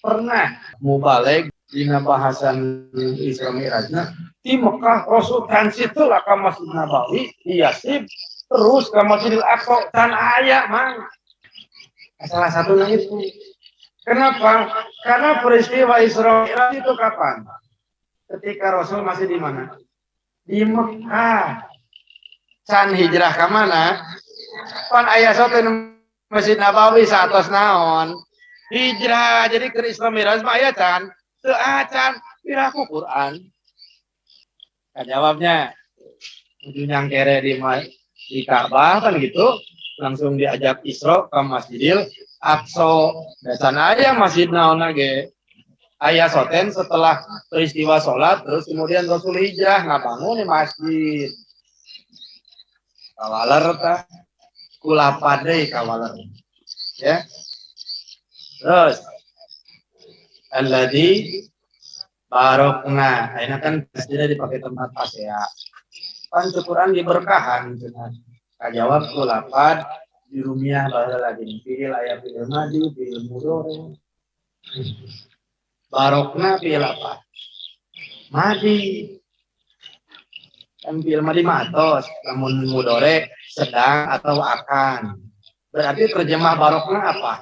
Pernah mubalig dina bahasan Isra Mi'rajna di Mekah Rasul transit lah ke Masjid Nabawi, Yasrib, terus ke Masjidil Aqsa dan ayat mang. Salah satunya itu. Kenapa? Karena peristiwa Isra Mi'raj itu kapan? Ketika Rasul masih di mana? Di Mekah. Can hijrah ke mana? Pan aya soten Masjid Nabawi saatos naon? Hijrah. Jadi ke Isra Mi'raj mah aya can. Teu acan piraku Quran. Jawabnya kudu nyangkere di Ka'bah kan gitu. Langsung diajak Isra ke Masjidil Aqsa. Dan aya masjid naon ge? Ayah soten setelah peristiwa sholat, terus kemudian Rasul hijrah, ngabangun di masjid. Kawaler ta, kulapade kawaler. Ya. Terus, alladzi barokna. Ini kan tidak dipakai tempat pasea. Kan Quran diberkahan. Kajawab kulapad di rumiah bahasa lagi. Pilih ayat pilih madi, pilih mudore. Barokna pilih apa? Madi. Kan pilih madi matos. Namun mudore sedang atau akan. Berarti terjemah barokna apa?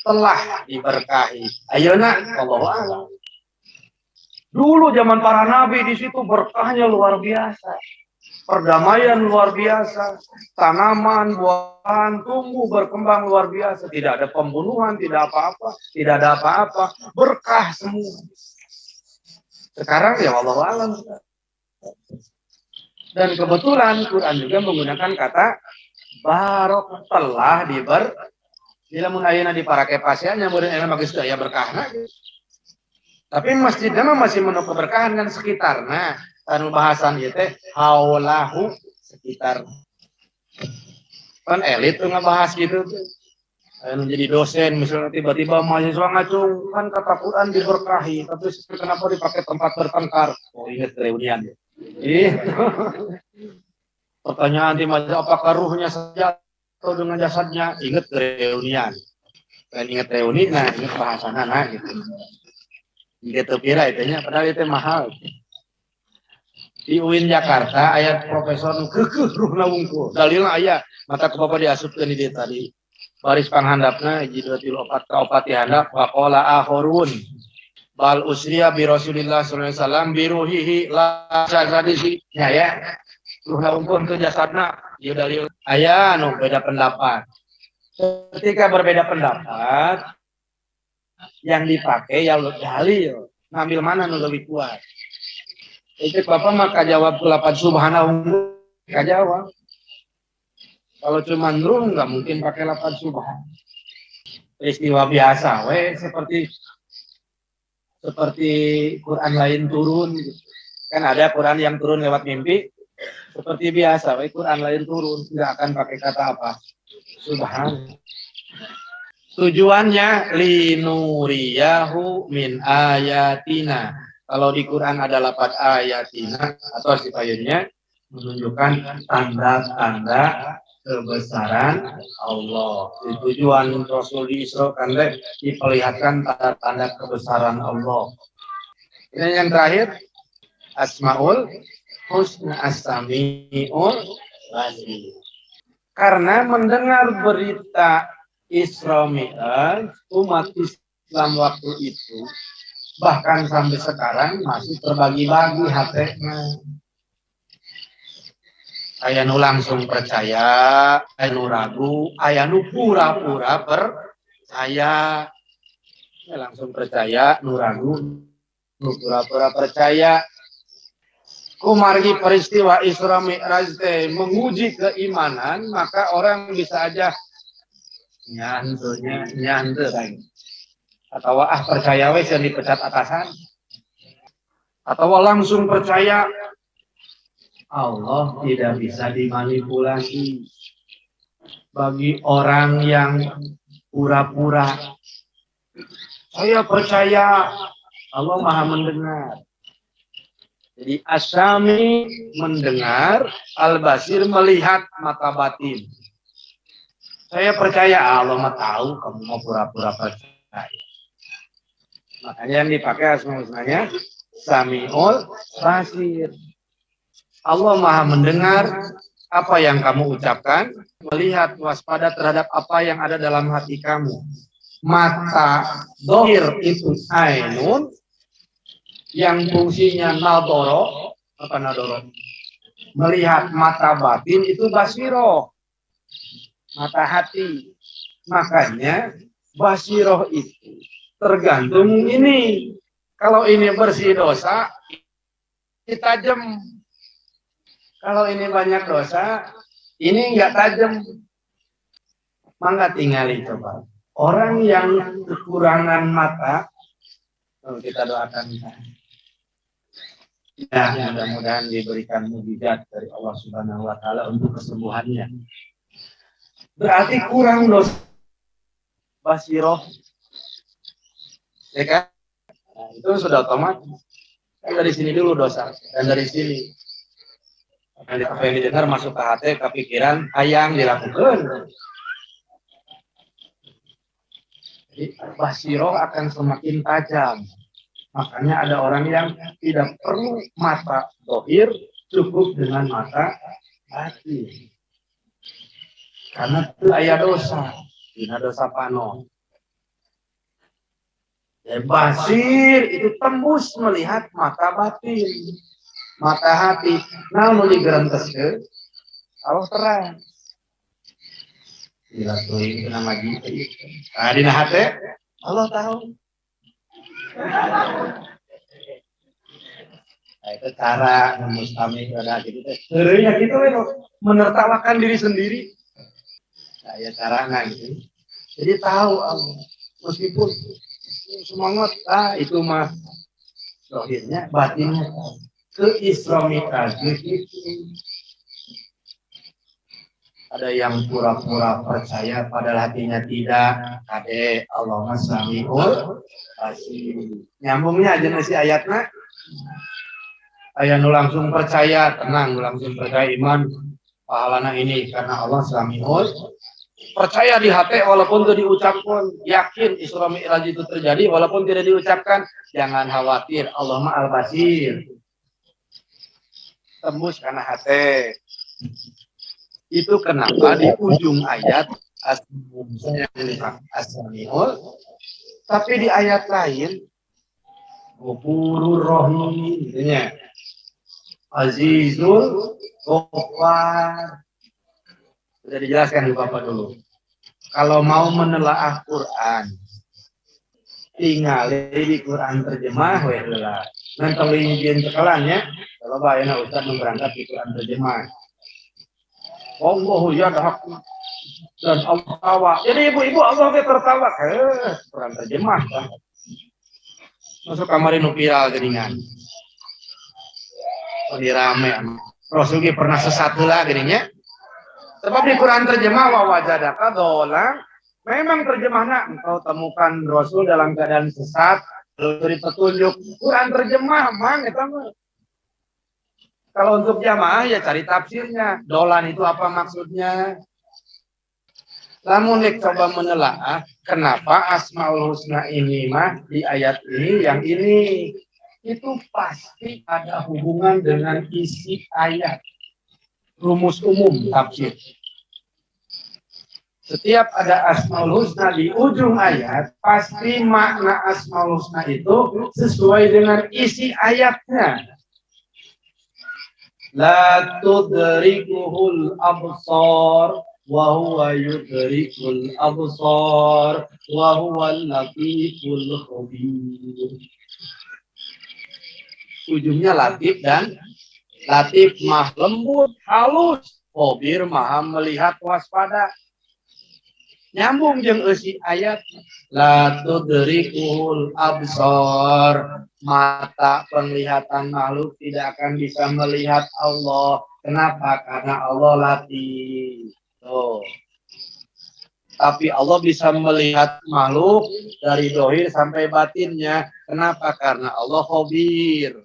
Telah diberkahi. Ayeuna Allahu a'lam. Dulu zaman para nabi di situ berkahnya luar biasa. Perdamaian luar biasa. Tanaman, buahan, tumbuh, berkembang luar biasa. Tidak ada pembunuhan, tidak apa-apa. Tidak ada apa-apa. Berkah semua. Sekarang ya Allahu a'lam. Dan kebetulan Quran juga menggunakan kata barok, telah bila mun ayeuna diparake pasiannya murid enak bagi sedaya berkahna. Tapi masjidnya masih menu keberkahan kan sekitarna. Anu bahasan ieu teh haulahu sekitar. Kan elit tuh ngebahas gitu tuh. Anu jadi dosen misalnya tiba-tiba mahasiswa ngacung kan kata Quran diberkahi, tapi kenapa dipakai tempat bertengkar? Oh ingat reunian ya. Pertanyaan di majelis apakah ruhnya saja atau dengan jasadnya? Ingat reunian. Dan ingat reuni, nah ingat bahasana nah gitu. Gitu pira itunya, padahal itu mahal. Di UIN Jakarta ayat profesor kekeh ruhna wungkul. Dalilna aya mata ku Bapak diasupkeun di dieu tadi. Baris panghandapna jidatil opat ka opat dihandap waqala akhurun. Bal usriya bi Rasulillah sallallahu alaihi wasallam bi ruhihi la sadisi. Ya. Ruhna wungkul teu jasadna, ieu dalil aya anu beda pendapat. Ketika berbeda pendapat yang dipakai ya dalil. Ngambil mana nu lebih kuat? Itu Bapak maka jawab kulapan subhanahu kajawab. Kalau cuma ruh nggak mungkin pakai lapan subhan. Peristiwa biasa, seperti Quran lain turun. Kan ada Quran yang turun lewat mimpi. Seperti biasa, Quran lain turun nggak akan pakai kata apa? Subhan. Tujuannya linuriyahu min ayatina. Kalau di Quran ada lafaz ayatina atau sifatnya menunjukkan tanda-tanda kebesaran Allah. Tujuan Rasul di Isra kan diperlihatkan tanda-tanda kebesaran Allah. Ini yang terakhir Asmaul Husna As-Sami'ul Basir. Karena mendengar berita Isra Mi'raj, umat Islam waktu itu bahkan sampai sekarang masih terbagi-bagi hatinya. Aya nu langsung percaya, aya nu ragu, aya nu pura-pura percaya. Ya, langsung percaya, nu ragu, nu pura-pura percaya. Kumargi peristiwa Isra Mi'raj teh menguji keimanan, maka orang bisa aja nyantu lagi. Atau percaya wes yang dipecat atasan. Atau langsung percaya Allah tidak bisa dimanipulasi. Bagi orang yang pura-pura, saya percaya Allah Maha mendengar. Jadi As-Sami mendengar, Al-Basir melihat mata batin. Saya percaya Allah mah tahu kamu mau pura-pura percaya. Makanya yang dipakai asma-usmanya Sami'ul Basir. Allah Maha mendengar apa yang kamu ucapkan, melihat, waspada terhadap apa yang ada dalam hati kamu. Mata dohir itu ainun, yang fungsinya nadoro, apa nadoro? Melihat. Mata batin itu basiroh, mata hati. Makanya basiroh itu tergantung ini. Kalau ini bersih dosa, ini tajam. Kalau ini banyak dosa, ini enggak tajam. Mangga tinggali coba. Orang yang kekurangan mata, Kita doakan. Ya, mudah-mudahan diberikan mukjizat dari Allah Subhanahu wa taala untuk kesembuhannya. Berarti kurang dosa basiroh. Ya kan? Nah, itu sudah otomatis. Kan dari sini dulu dosa dan dari sini. Apa yang didengar masuk ke hati, ke pikiran, hayang dilakukan. Jadi basiroh akan semakin tajam. Makanya ada orang yang tidak perlu mata dohir, cukup dengan mata hati. Karena itu ayat dosa, tidak dosa pano. Ya, basir itu tembus melihat mata batin, mata hati. Namun digerenteskeun Allah terang. Gila tuh ini nama gitu. Nah, dina hati Allah tahu. Nah, itu cara mustami pada gitu. Sebenarnya gitu menertawakan diri sendiri. Nah, ya caranya gitu. Jadi tahu Allah. Meskipun semangat, itu mah dohirnya, batinnya ke Islamika gitu. Ada yang pura-pura percaya padahal hatinya tidak. Kade Allahumma sami'ul basir. Nyambungnya aja nasi ayatnya. Aya nu langsung percaya, tenang, langsung percaya iman pahalana ini karena Allah sami'ul. Percaya di hati walaupun tidak diucapkan, yakin Isra Mi'raj itu terjadi walaupun tidak diucapkan, jangan khawatir, Allah ma al-basir. Tembus karena hati. Itu kenapa di ujung ayat As-Sami'ul, tapi di ayat lain Ghafurur Rahim, gitu. Azizul Ghaffar. Sudah dijelaskan di Bapak dulu. Kalau mau menelaah Quran, tinggal di Quran terjemah, wehlah. Nanti kalau ingin sekolahnya, kalau bayar Ustaz berangkat di Quran terjemah. Allahu yadhaq dan Allah tawa. Jadi ibu-ibu Allah tertawa. Quran terjemah. Kan? Masuk kamar ini viral geningan. Lagi rame. Rasul pernah sesat lah gininya. Sebab di Quran terjemah wa wajadaka dolang. Memang terjemahnya engkau temukan Rasul dalam keadaan sesat. Beri petunjuk. Quran terjemah mang eta mah. Kalau untuk jamaah ya cari tafsirnya. Dolan itu apa maksudnya? Namun coba menelaah kenapa Asmaul Husna ini mah di ayat ini yang ini itu pasti ada hubungan dengan isi ayat. Rumus umum tafsir. Setiap ada Asmaul Husna di ujung ayat, pasti makna Asmaul Husna itu sesuai dengan isi ayatnya. La tudrikuhul absar wa huwa yudrikul absar wa huwal latiful khabir. Ujungnya latif dan latif mah lembut, halus, khabir maha melihat waspada. Nyambung jeung eusi ayat la tudrikul absar, mata penglihatan makhluk tidak akan bisa melihat Allah. Kenapa? Karena Allah latif. Tuh. Tapi Allah bisa melihat makhluk dari dohir sampai batinnya. Kenapa? Karena Allah khabir.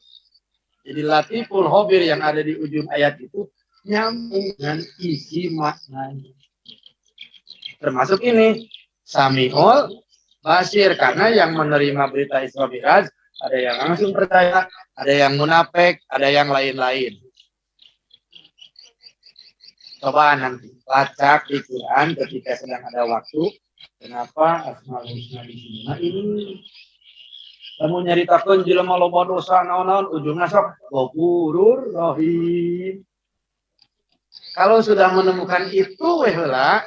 Jadi latiful khabir yang ada di ujung ayat itu nyambung dengan isi maknanya. Termasuk ini Sami'ul Basir, karena yang menerima berita Isra Mi'raj ada yang langsung percaya, ada yang munafik, ada yang lain-lain. Coba nanti lacak di Quran ketika sedang ada waktu. Kenapa Asmaul Husna di sini? Nah ini kamu nyaritakeun jelema loba dosa naon-naon ujungna sok Ghafurur Rahim. Kalau sudah menemukan itu heula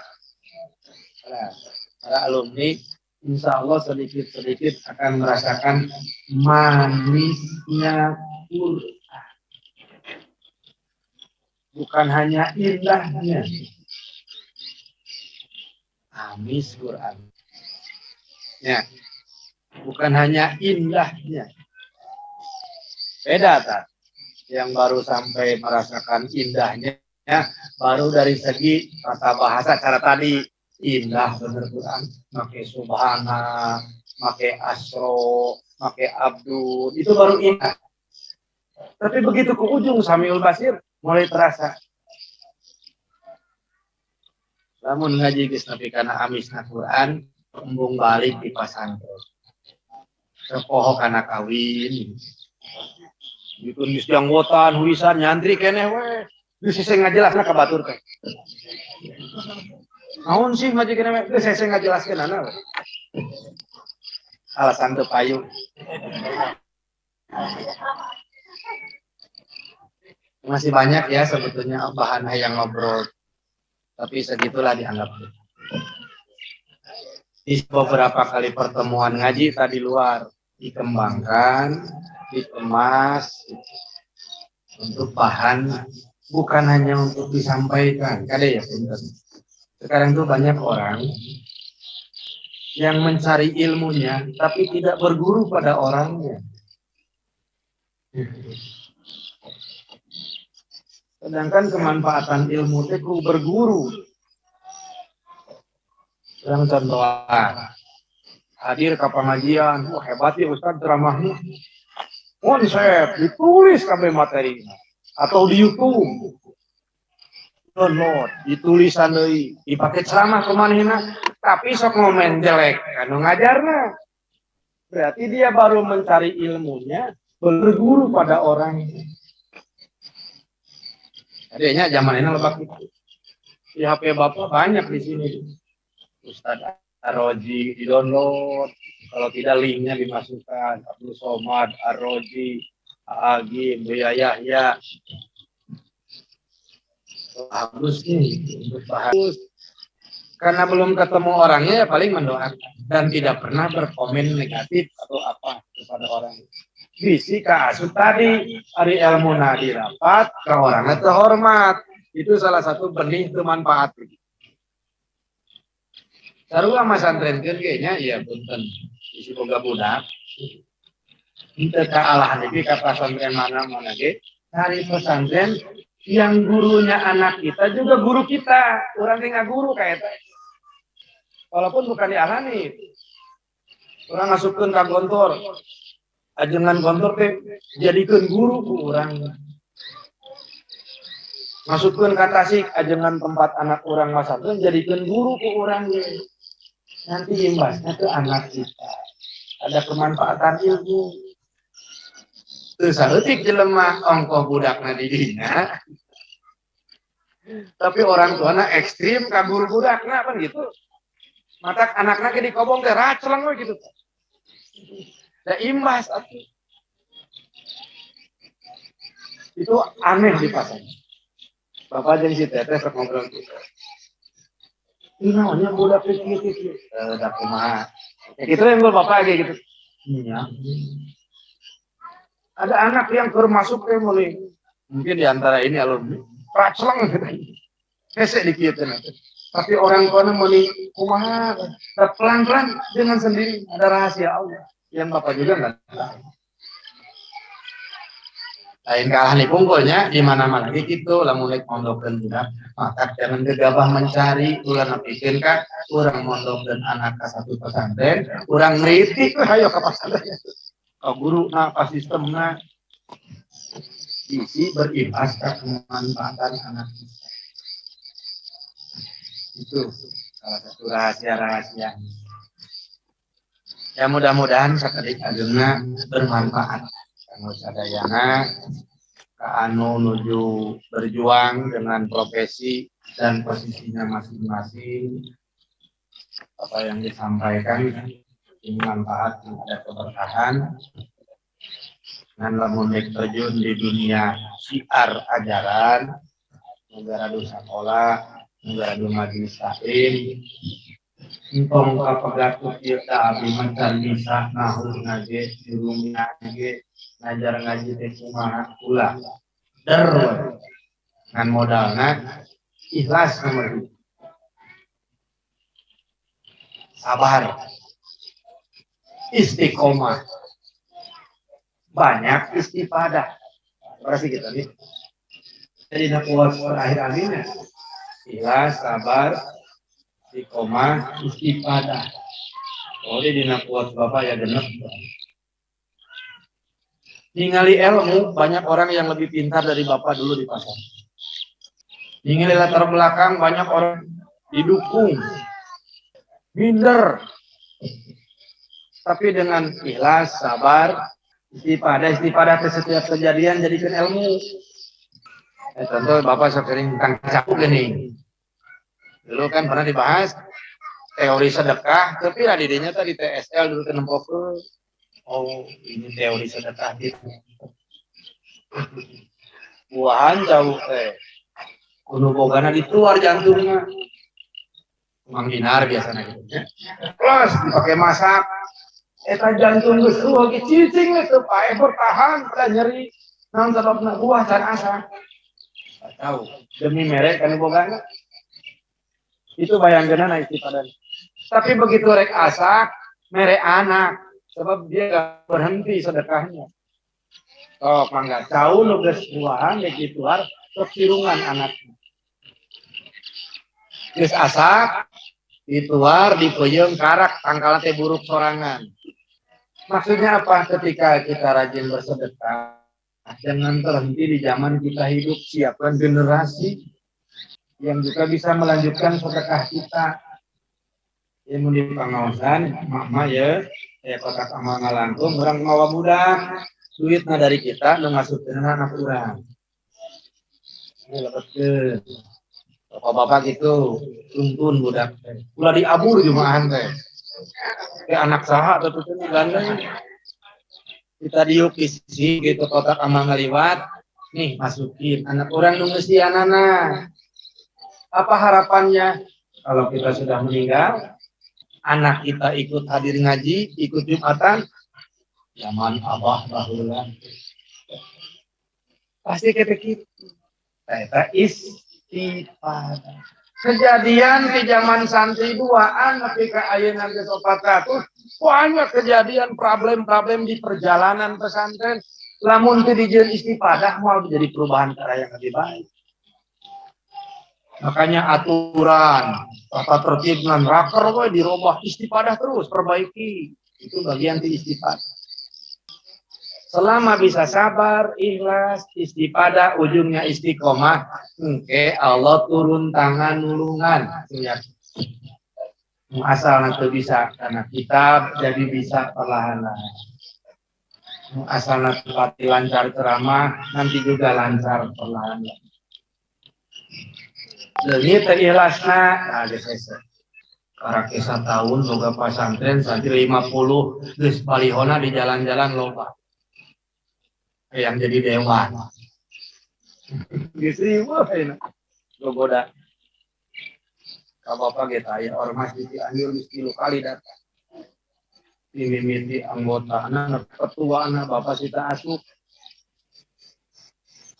para alumni insya Allah sedikit-sedikit akan merasakan manisnya Quran. Bukan hanya indahnya. Manis Quran. Ya. bukan hanya indahnya. Beda tak? Yang baru sampai merasakan indahnya baru dari segi kata bahasa cara tadi indah bener Quran, pakai subhana, pakai asro, pakai abdul, itu baru indah. Tapi begitu ke ujung Samiul Basir mulai terasa. Namun ngaji geus nepi kana amisna Quran, embung balik di pasantren. Sepoho kana kawin. Gitu geus janggotan, huisan, nyantri keneh we. Geus seseng ngajelasna ka batur teh. Naon sih majikan we? Geus seseng ngajelaskeunana we. Alasan teu payu. Masih banyak ya sebetulnya bahan yang ngobrol. Tapi segitulah dianggap. Di beberapa kali pertemuan ngaji tadi luar dikembangkan, dikemas untuk bahan, bukan hanya untuk disampaikan. Kada ya punten. Sekarang tuh banyak orang yang mencari ilmunya tapi tidak berguru pada orangnya. Sedangkan kemanfaatan ilmu itu berguru. Yang contohan, hadir ke pengajian, wah hebat ya Ustaz ceramahnya. Konsep ditulis kabeh materinya atau di YouTube. Download, ditulisan deui, dipake ceramah kumanehna, tapi sok ngomen jelek anu ngajarna. Berarti dia baru mencari ilmunya, berguru pada orang. Adanya zaman ini lebak gitu. Di HP Bapak banyak di sini. Ustaz Ar-Roji di-download. Kalau tidak linknya dimasukkan. Abdul Somad, Ar-Roji, Agim, Buya Yahya. Bagus nih. Bagus. Karena belum ketemu orangnya ya paling mendoakan. Dan tidak pernah berkomen negatif atau apa kepada orang. Bisi kasus tadi hari ilmu nadi dapat ke orangnya terhormat, itu salah satu benih bermanfaat. Sarua mas antrenkeun kayaknya ya punten isi boga budak. Kita ka alahan iki ka pesantren mana ge cari pesantren yang gurunya anak kita juga guru kita, orang teh ngaguru ka eta. Walaupun bukan dialani. Orang ngasupkeun ka gontor. Ajengan gontor teh jadikeun guru ku urang. Masukkeun ka tasik ajengan tempat anak urang masakkeun jadikeun guru ku urang. Nanti imbasnya ke anak kita. Ada kemanfaatan ilmu. Teu saeutik jelema ongkoh budakna di dina. Tapi orang tuana ekstrim ka guru budakna kan gitu. Matak anakna ge dikobong teh racleng we gitu. Da imbas atuh. Itu aneh di pasar. Bapak jeung si Teteh sok ngobrol gitu. Ini namanya budak pikir-pikir. Da kumaha. Ya gitu yang Bapak kayak gitu. Iya. Ada anak yang baru masuk ke mulai. Mungkin di antara ini alumni. Racleng gitu. Hese dikieun atuh. Tapi orang tuanya mulai kumaha. Pelan-pelan dengan sendiri ada rahasia Allah. Yang Bapak juga nggak tahu. Lain kalah nih pungkulnya di mana-mana gitu lah mulai mondokkeun budak. Maka jangan gegabah mencari ulah nepikeun ka urang mondokkeun anak ka satu pesantren, urang ngritik hayo ka pesantren. Ka guruna, ka sistemna isi berimbas ka kemanfaatan anak kita. Itu salah satu rahasia-rahasia. Ya mudah-mudahan sakedik ageuna bermanfaat. Kanggo sadayana ka anu nuju berjuang dengan profesi dan posisinya masing-masing. Apa yang disampaikan bermanfaat, ada keberkahan. Dan lamun terjun di dunia syiar ajaran, negara sekolah, negara majelis taklim. Engkong kapagatut kita abdi mancan bisa nahu ngaji di rumah ngaji ngajar ngaji teh kumaha ulah der ngan modalna ikhlas nomor 2 sabar istiqomah. Banyak istifadah. Berarti kita nih. Jadi nak puas terakhir akhirnya. Ikhlas, sabar, istiqomah, istifadah. Oh, di dina kuat Bapak ya genep. Ningali ilmu, banyak orang yang lebih pintar dari Bapak dulu di pasar. Ningali latar belakang, banyak orang didukung, minder. Tapi dengan ikhlas, sabar, istifadah ke setiap kejadian jadikan ilmu. Contoh Bapak sering tentang cakup gini. Dulu kan pernah dibahas teori sedekah, tapi lah dirinya tadi TSL dulu kenempo ke. Oh, ini teori sedekah gitu. Buahan jauh kuno bogana dituar jantungnya. Mangginar biasanya gitu. Plus dipakai masak. Eta jantung geus lagi cicing itu pae bertahan pada nyeri. Naon sebabna buah can asa. Tahu demi merek kan bogana. Itu bayangkeun istifadah. Tapi begitu rek asak, merek anak sebab dia gak berhenti sedekahnya. Oh, mangga jauh nu geus buahan geus dituar sok sirungan anaknya. Geus asak dituar dipeuyeung karak tangkal teh buruk sorangan. Maksudnya apa? Ketika kita rajin bersedekah, jangan terhenti di zaman kita hidup, siapkan generasi yang juga bisa melanjutkan sedekah kita. Yang di pengawasan, mama ya kotak amal ngalangkung, orang mawa budak, duitnya dari kita, nu masukin anak orang. Ini lepas ke bapak-bapak gitu, tuntun budak. Ulah diabur jumaahan teh. Kayak anak saha atau tuh gandeng. Kita diuk isi gitu kotak amal ngaliwat, nih masukin anak orang nu geus dianana. Apa harapannya kalau kita sudah meninggal? Anak kita ikut hadir ngaji, ikut Jumatan, zaman abah baheula. Pasti ketik eta istifadah. Kejadian di zaman santri duaan ketika ayeuna geus 400, banyak kejadian problem-problem di perjalanan pesantren. Lamun teu dijieun istifadah mau jadi perubahan cara yang lebih baik. Makanya aturan, tata tertib dan raker dirubah, istifadah terus, perbaiki. Itu bagian di istifadah. Selama bisa sabar, ikhlas, istifadah, ujungnya istiqomah, Allah turun tangan nulungan. Asal nanti bisa, karena kita jadi bisa perlahan-lahan. Asal nanti lancar ceramah, nanti juga lancar perlahan-lahan. Jadi terikhlasna ada sesa. Para kisah tahun boga pasantren santri 50 geus balihona di jalan-jalan loba. Yang jadi dewan. Geus ribu ayeuna. Gogoda. Ka bapak ge aya ormas di Cianjur geus 3 kali datang. Mimiti anggotana ketuaana bapak sita asup.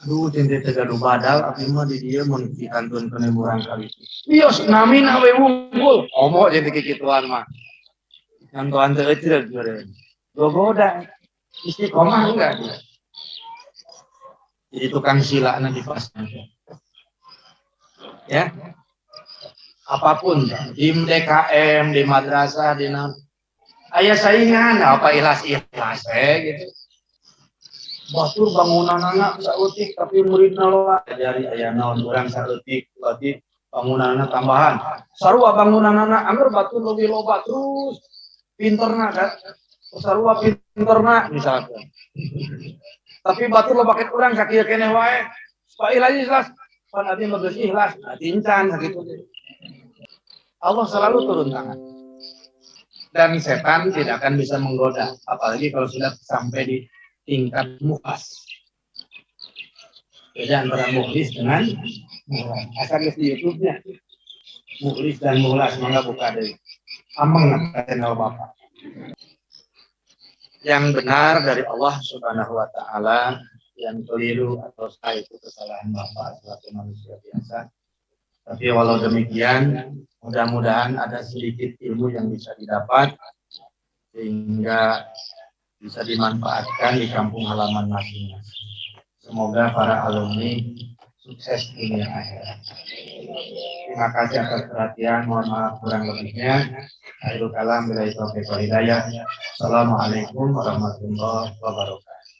Aduh, cinta tegaduh badal, tapi mah di dia mun dikantun penemburan kali. Ios namin awe wungkul. Omong jadi kikituan mah. Ngantuan teu eceu geureun. Gogoda. Istiqomah enggak dia. Jadi tukang silana di pasantren. Ya. Apapun, tim DKM, di madrasah, di naon. Aya saingan, apa ikhlas-ikhlas gitu. Batur bangunan anak sautik tapi muridna loba dari aya naon urang sautik berarti bangunan tambahan sarua bangunan anak anggar batur lebih loba terus pinterna kan sarua pinterna misalkan tapi batur loba ket urang sakieu keneh wae supaya ikhlas pan abdi mah geus ikhlas tincan sakitu Allah selalu turun tangan dan setan tidak akan bisa menggoda apalagi kalau sudah sampai di tingkat mukhlas. Beda antara mukhlis dengan mukhlas. Asal di YouTube-nya. Mukhlis dan mukhlas, maka buka deh. Ameng channel Bapak. Yang benar dari Allah Subhanahu wa taala, yang keliru atau salah itu kesalahan Bapak sebagai manusia biasa. Tapi walau demikian, mudah-mudahan ada sedikit ilmu yang bisa didapat sehingga bisa dimanfaatkan di kampung halaman masing-masing. Semoga para alumni sukses di dunia akhirat. Terima kasih atas perhatian. Mohon maaf kurang lebihnya. Akhirul kalam, bila taufiq wal hidayah. Assalamualaikum warahmatullahi wabarakatuh.